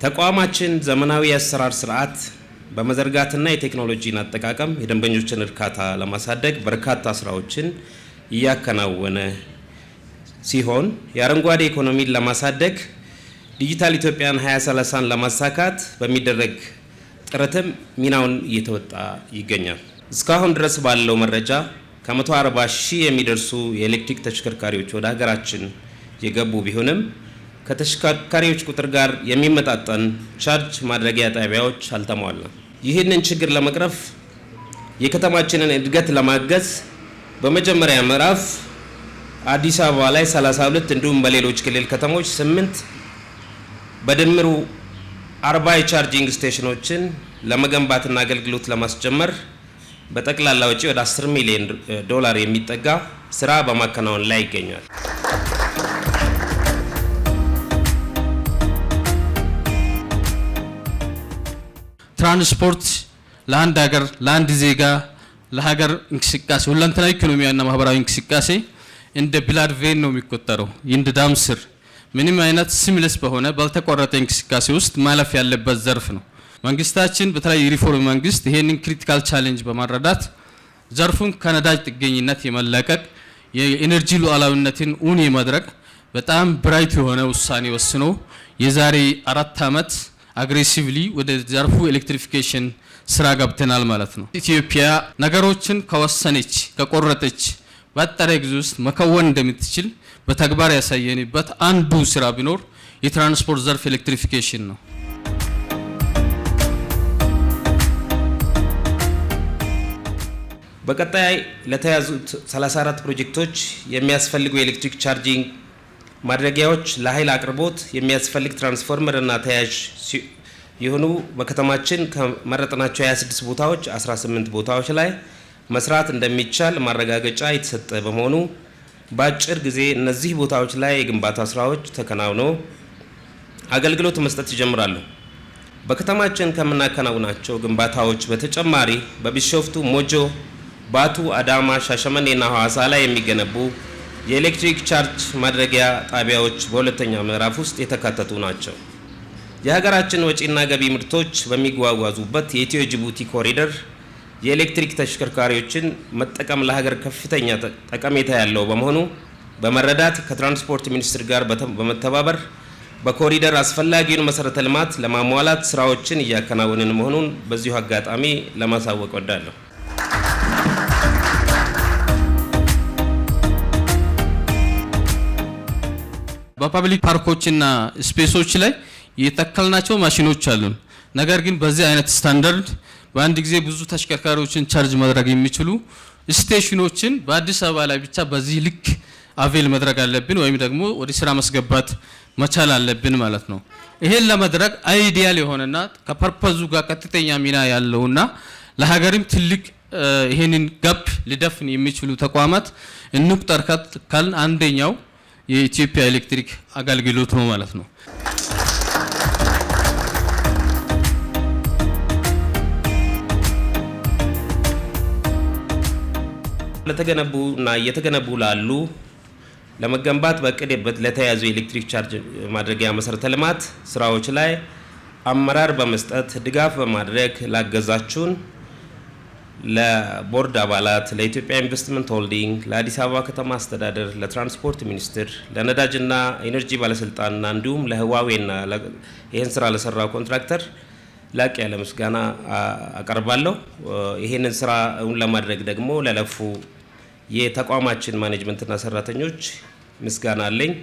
ተቋማችን ዘመናዊ አሰራር ስርዓት በመዘርጋትና የቴክኖሎጂን አጠቃቀም የደንበኞችን እርካታ ለማሳደግ በርካታ ስራዎችን እያከናወነ ሲሆን የአረንጓዴ ኢኮኖሚን ለማሳደግ ዲጂታል ኢትዮጵያን 2030ን ለማሳካት በሚደረግ ጥረትም ሚናውን እየተወጣ ይገኛል። እስካሁን ድረስ ባለው መረጃ ከ140 ሺህ የሚደርሱ የኤሌክትሪክ ተሽከርካሪዎች ወደ ሀገራችን የገቡ ቢሆንም ከተሽከርካሪዎች ቁጥር ጋር የሚመጣጠን ቻርጅ ማድረጊያ ጣቢያዎች አልተሟላም። ይህንን ችግር ለመቅረፍ የከተማችንን እድገት ለማገዝ በመጀመሪያ ምዕራፍ አዲስ አበባ ላይ 32 እንዲሁም በሌሎች ክልል ከተሞች 8 በድምሩ 40 የቻርጂንግ ስቴሽኖችን ለመገንባትና አገልግሎት ለማስጀመር በጠቅላላ ወጪ ወደ $10 ሚሊዮን የሚጠጋ ስራ በማከናወን ላይ ይገኛል። ትራንስፖርት ለአንድ ሀገር ለአንድ ዜጋ ለሀገር እንቅስቃሴ ሁለንተናዊ ኢኮኖሚያዊና ማህበራዊ እንቅስቃሴ እንደ ብላድ ቬን ነው የሚቆጠረው። እንደ ደም ስር ምንም አይነት ሲምለስ በሆነ ባልተቋረጠ እንቅስቃሴ ውስጥ ማለፍ ያለበት ዘርፍ ነው። መንግስታችን በተለይ ሪፎርም መንግስት ይሄንን ክሪቲካል ቻሌንጅ በማረዳት ዘርፉን ከነዳጅ ጥገኝነት የመለቀቅ የኤነርጂ ሉዓላዊነትን እውን የማድረግ በጣም ብራይት የሆነ ውሳኔ ወስኖ የዛሬ 4 ዓመት አግሬሲቭሊ ወደ ዘርፉ ኤሌክትሪፊኬሽን ስራ ገብተናል ማለት ነው። ኢትዮጵያ ነገሮችን ከወሰነች ከቆረጠች በአጠረ ጊዜ ውስጥ መከወን እንደምትችል በተግባር ያሳየንበት አንዱ ስራ ቢኖር የትራንስፖርት ዘርፍ ኤሌክትሪፊኬሽን ነው። በቀጣይ ለተያዙት 34 ፕሮጀክቶች የሚያስፈልጉ የኤሌክትሪክ ቻርጂንግ ማድረጊያዎች ለኃይል አቅርቦት የሚያስፈልግ ትራንስፎርመር እና ተያያዥ የሆኑ በከተማችን ከመረጥናቸው 26 ቦታዎች 18 ቦታዎች ላይ መስራት እንደሚቻል ማረጋገጫ የተሰጠ በመሆኑ በአጭር ጊዜ እነዚህ ቦታዎች ላይ የግንባታ ስራዎች ተከናውነው አገልግሎት መስጠት ይጀምራሉ። በከተማችን ከምናከናውናቸው ግንባታዎች በተጨማሪ በቢሾፍቱ፣ ሞጆ፣ ባቱ፣ አዳማ፣ ሻሸመኔና ሐዋሳ ላይ የሚገነቡ የኤሌክትሪክ ቻርጅ ማድረጊያ ጣቢያዎች በሁለተኛው ምዕራፍ ውስጥ የተካተቱ ናቸው። የሀገራችን ወጪና ገቢ ምርቶች በሚጓጓዙበት የኢትዮ ጅቡቲ ኮሪደር የኤሌክትሪክ ተሽከርካሪዎችን መጠቀም ለሀገር ከፍተኛ ጠቀሜታ ያለው በመሆኑ በመረዳት ከትራንስፖርት ሚኒስቴር ጋር በመተባበር በኮሪደር አስፈላጊውን መሰረተ ልማት ለማሟላት ስራዎችን እያከናወንን መሆኑን በዚሁ አጋጣሚ ለማሳወቅ ወዳለሁ። በፓብሊክ ፓርኮችና ስፔሶች ላይ የተከልናቸው ማሽኖች አሉን። ነገር ግን በዚህ አይነት ስታንዳርድ በአንድ ጊዜ ብዙ ተሽከርካሪዎችን ቻርጅ ማድረግ የሚችሉ ስቴሽኖችን በአዲስ አበባ ላይ ብቻ በዚህ ልክ አቬል ማድረግ አለብን ወይም ደግሞ ወደ ስራ ማስገባት መቻል አለብን ማለት ነው። ይሄን ለማድረግ አይዲያል የሆነና ከፐርፐዙ ጋር ቀጥተኛ ሚና ያለውና ለሀገርም ትልቅ ይሄንን ጋፕ ሊደፍን የሚችሉ ተቋማት እንቁጠር ካልን አንደኛው የኢትዮጵያ ኤሌክትሪክ አገልግሎት ነው ማለት ነው። ለተገነቡና እየተገነቡ ላሉ ለመገንባት በቅድበት ለተያዙ የኤሌክትሪክ ቻርጅ ማድረጊያ መሰረተ ልማት ስራዎች ላይ አመራር በመስጠት ድጋፍ በማድረግ ላገዛችሁን ለቦርድ አባላት፣ ለኢትዮጵያ ኢንቨስትመንት ሆልዲንግ፣ ለአዲስ አበባ ከተማ አስተዳደር፣ ለትራንስፖርት ሚኒስቴር፣ ለነዳጅና ኢነርጂ ባለስልጣንና እንዲሁም ለህዋዌና ይህን ስራ ለሰራው ኮንትራክተር ላቅ ያለ ምስጋና አቀርባለሁ። ይህንን ስራ ለማድረግ ደግሞ ለለፉ የተቋማችን ማኔጅመንትና ሰራተኞች ምስጋና አለኝ።